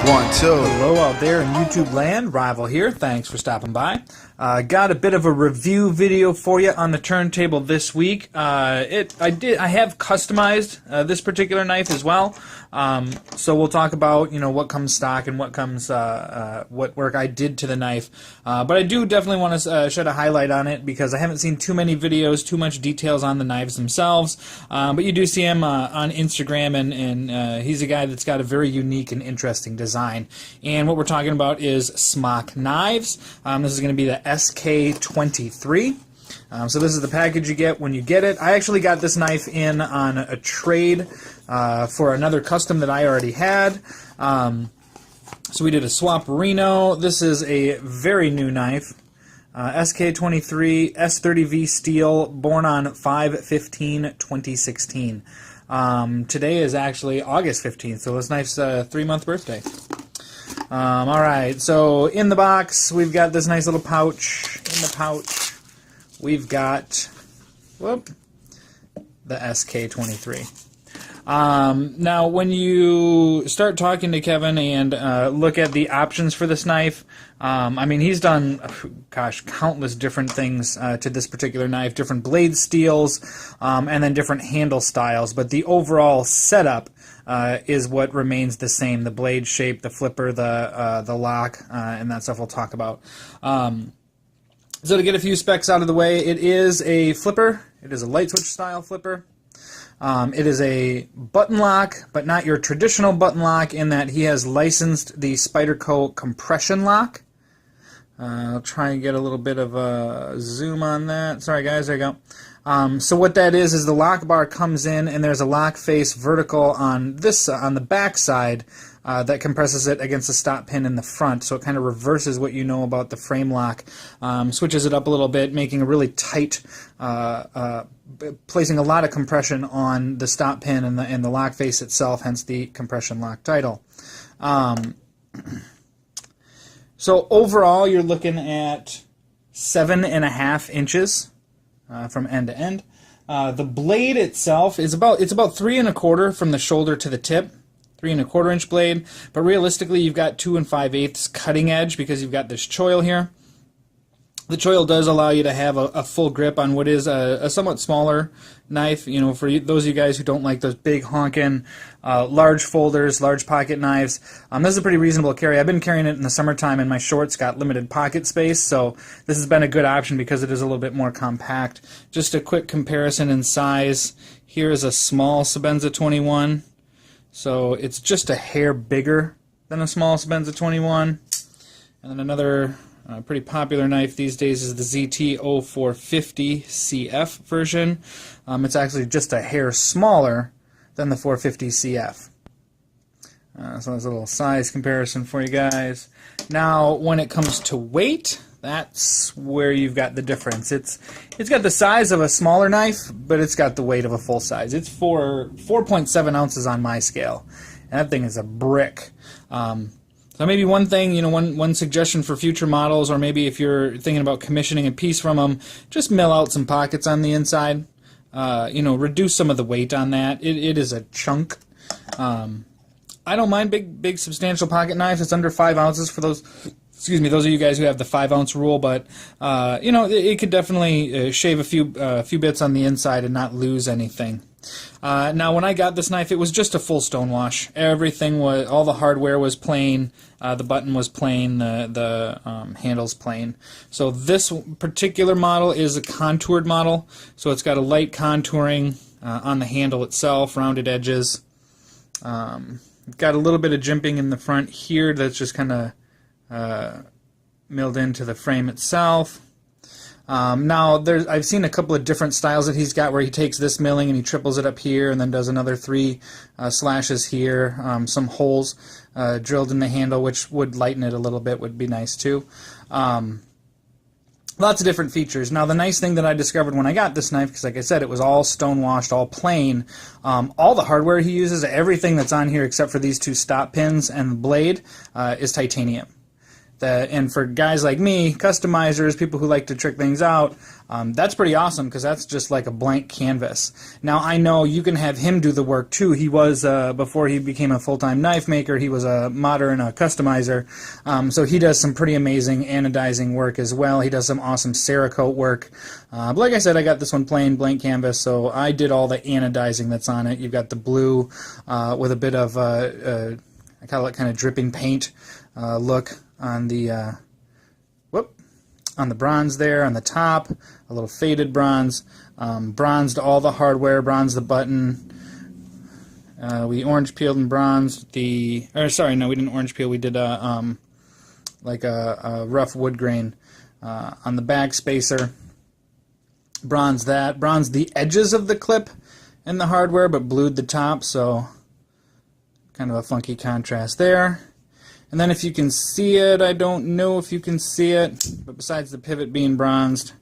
One, two. Hello out there in YouTube land, Rival here. Thanks for stopping by. Got a bit of a review video for you on the turntable this week. I have customized this particular knife as well. So we'll talk about what comes stock and what comes what work I did to the knife. But I do definitely want to shed a highlight on it because I haven't seen too many videos, too much details on the knives themselves. But you do see him on Instagram, and he's a guy that's got a very unique and interesting design. And what we're talking about is Smock Knives. This is going to be the SK23. So this is the package you get when you get it. I actually got this knife in on a trade for another custom that I already had. So we did a swap-reno. This is a very new knife. SK23 S30V steel, born on 5/15/2016. Today is actually August 15th, so this knife's 3-month birthday. Alright, so in the box, we've got this nice little pouch. In the pouch, we've got the SK23. Now, when you start talking to Kevin and look at the options for this knife, I mean, he's done, countless different things to this particular knife, different blade steels, and then different handle styles, but the overall setup is what remains the same. The blade shape, the flipper, the lock, and that stuff we'll talk about. So to get a few specs out of the way, it is a flipper. It is a light switch style flipper. It is a button lock, but not your traditional button lock in that he has licensed the Spyderco compression lock. I'll try and get a little bit of a zoom on that. Sorry guys, there you go. So what that is the lock bar comes in and there's a lock face vertical on the back side that compresses it against the stop pin in the front, so it kind of reverses what you know about the frame lock, switches it up a little bit, making a really tight, placing a lot of compression on the stop pin and the lock face itself, hence the compression lock title. So overall, you're looking at 7.5 inches from end to end. The blade itself is about 3 1/4 from the shoulder to the tip. 3 1/4 inch blade, but realistically you've got 2 5/8 cutting edge because you've got this choil here. The choil does allow you to have a full grip on what is a somewhat smaller knife. For those of you guys who don't like those big honkin' large folders, large pocket knives, this is a pretty reasonable carry. I've been carrying it in the summertime and my shorts got limited pocket space, so this has been a good option because it is a little bit more compact. Just a quick comparison in size. Here is a small Sebenza 21. So it's just a hair bigger than a small Sebenza 21. And then another pretty popular knife these days is the ZT-0450 CF version. It's actually just a hair smaller than the 450 CF. So that's a little size comparison for you guys. Now, when it comes to weight, that's where you've got the difference. It's got the size of a smaller knife, but it's got the weight of a full size. It's 4.7 ounces on my scale, and that thing is a brick. So maybe one thing, one suggestion for future models, or maybe if you're thinking about commissioning a piece from them, just mill out some pockets on the inside. Reduce some of the weight on that. It is a chunk. I don't mind big substantial pocket knives. It's under 5 ounces for those. Excuse me, those of you guys who have the 5-ounce rule, but it could definitely shave a few bits on the inside and not lose anything. Now, when I got this knife, it was just a full stonewash. Everything was, all the hardware was plain, the button was plain, the handle's plain. So this particular model is a contoured model, so it's got a light contouring on the handle itself, rounded edges. Got a little bit of jimping in the front here that's just kind of milled into the frame itself. Now, I've seen a couple of different styles that he's got where he takes this milling and he triples it up here and then does another 3 slashes here, some holes drilled in the handle, which would lighten it a little bit, would be nice too. Lots of different features. Now, the nice thing that I discovered when I got this knife, because like I said, it was all stone-washed, all plain, all the hardware he uses, everything that's on here except for these two stop pins and the blade, is titanium. And for guys like me, customizers, people who like to trick things out, that's pretty awesome because that's just like a blank canvas. Now, I know you can have him do the work too. He was, before he became a full-time knife maker, he was a modder and a customizer. So he does some pretty amazing anodizing work as well. He does some awesome Cerakote work. But like I said, I got this one plain blank canvas, so I did all the anodizing that's on it. You've got the blue with a bit of, I call it kind of dripping paint look on the on the bronze there on the top, a little faded bronze, bronzed all the hardware, bronzed the button. We orange peeled and bronzed the, or sorry, no, we didn't orange peel. We did like a rough wood grain on the back spacer. Bronzed that, bronzed the edges of the clip and the hardware, but blued the top, so kind of a funky contrast there. And then if you can see it, I don't know if you can see it, but besides the pivot being bronzed,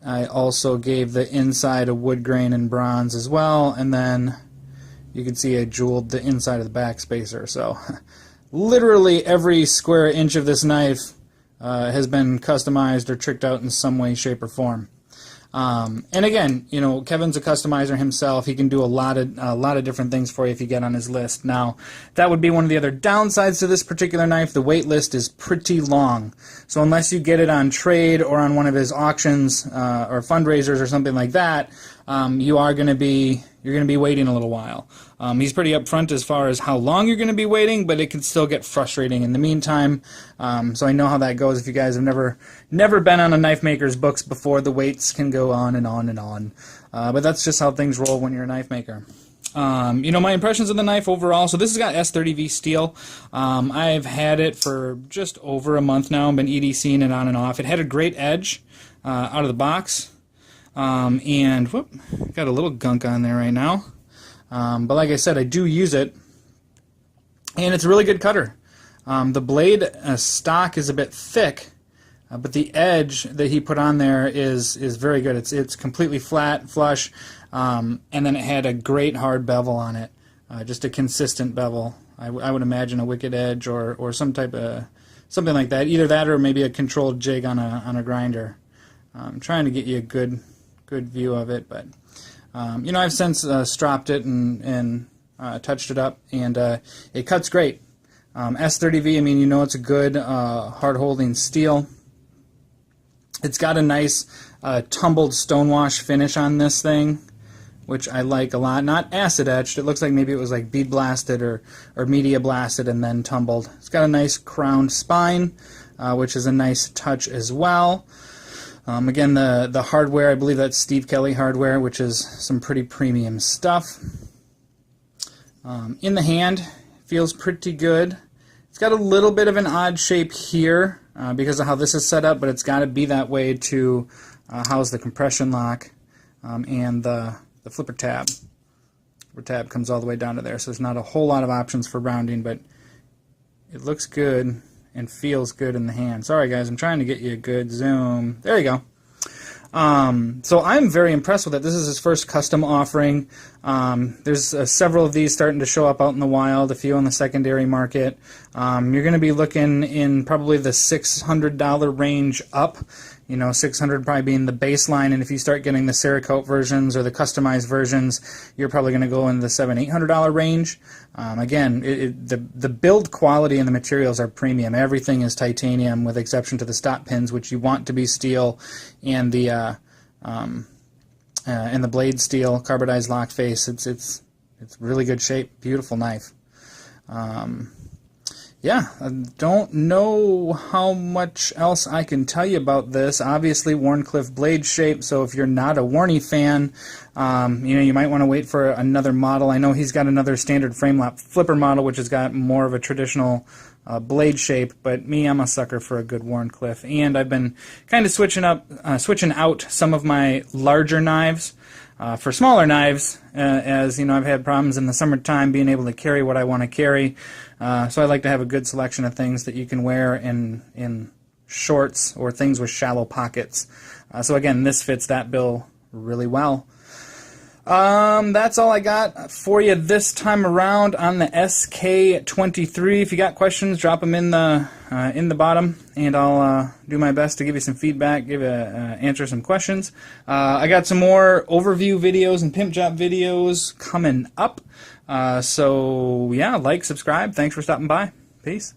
I also gave the inside a wood grain and bronze as well, and then you can see I jeweled the inside of the back spacer. So literally every square inch of this knife has been customized or tricked out in some way, shape, or form. And again, you know, Kevin's a customizer himself. He can do a lot of different things for you if you get on his list. Now, that would be one of the other downsides to this particular knife. The wait list is pretty long. So unless you get it on trade or on one of his auctions or fundraisers or something like that, you're going to be waiting a little while. He's pretty upfront as far as how long you're going to be waiting, but it can still get frustrating in the meantime. So I know how that goes. If you guys have never been on a knife maker's books before, the waits can go on and on and on. But that's just how things roll when you're a knife maker. You know, my impressions of the knife overall, so this has got S30V steel. I've had it for just over a month now. I've been EDCing it on and off. It had a great edge out of the box. And whoop, got a little gunk on there right now. But like I said, I do use it, and it's a really good cutter. The blade stock is a bit thick, but the edge that he put on there is very good. It's completely flat, flush, and then it had a great hard bevel on it, just a consistent bevel. I would imagine a wicked edge or some type of something like that. Either that or maybe a controlled jig on a grinder. I'm trying to get you a good view of it, but you know, I've since stropped it and touched it up, and it cuts great. S30V, I mean, you know, it's a good hard-holding steel. It's got a nice tumbled stonewash finish on this thing, which I like a lot. Not acid etched. It looks like maybe it was like bead blasted or media blasted and then tumbled. It's got a nice crowned spine, which is a nice touch as well. Again, the hardware, I believe that's Steve Kelly hardware, which is some pretty premium stuff. In the hand, feels pretty good. It's got a little bit of an odd shape here because of how this is set up, but it's got to be that way to house the compression lock and the flipper tab. The tab comes all the way down to there, so there's not a whole lot of options for rounding, but it looks good and feels good in the hand. Sorry guys, I'm trying to get you a good zoom. There you go. So I'm very impressed with it. This is his first custom offering. There's several of these starting to show up out in the wild, a few on the secondary market. You're going to be looking in probably the $600 range up. You know, 600 probably being the baseline, and if you start getting the Cerakote versions or the customized versions, you're probably going to go in the $700-800 range. Again, the build quality and the materials are premium. Everything is titanium, with exception to the stop pins, which you want to be steel, and the blade steel, carbidized lock face. It's really good shape, beautiful knife. Yeah, I don't know how much else I can tell you about this. Obviously, Wharncliffe blade shape, so if you're not a Warney fan, you know, you might want to wait for another model. I know he's got another standard frame lap flipper model, which has got more of a traditional blade shape, but me, I'm a sucker for a good Wharncliffe. And I've been kind of switching out some of my larger knives for smaller knives, as you know, I've had problems in the summertime being able to carry what I want to carry. So I like to have a good selection of things that you can wear in shorts or things with shallow pockets. So again, this fits that bill really well. That's all I got for you this time around on the SK23. If you got questions, drop them in the bottom, and I'll do my best to give you some feedback, answer some questions. I got some more overview videos and pimp job videos coming up. So yeah, like, subscribe. Thanks for stopping by. Peace.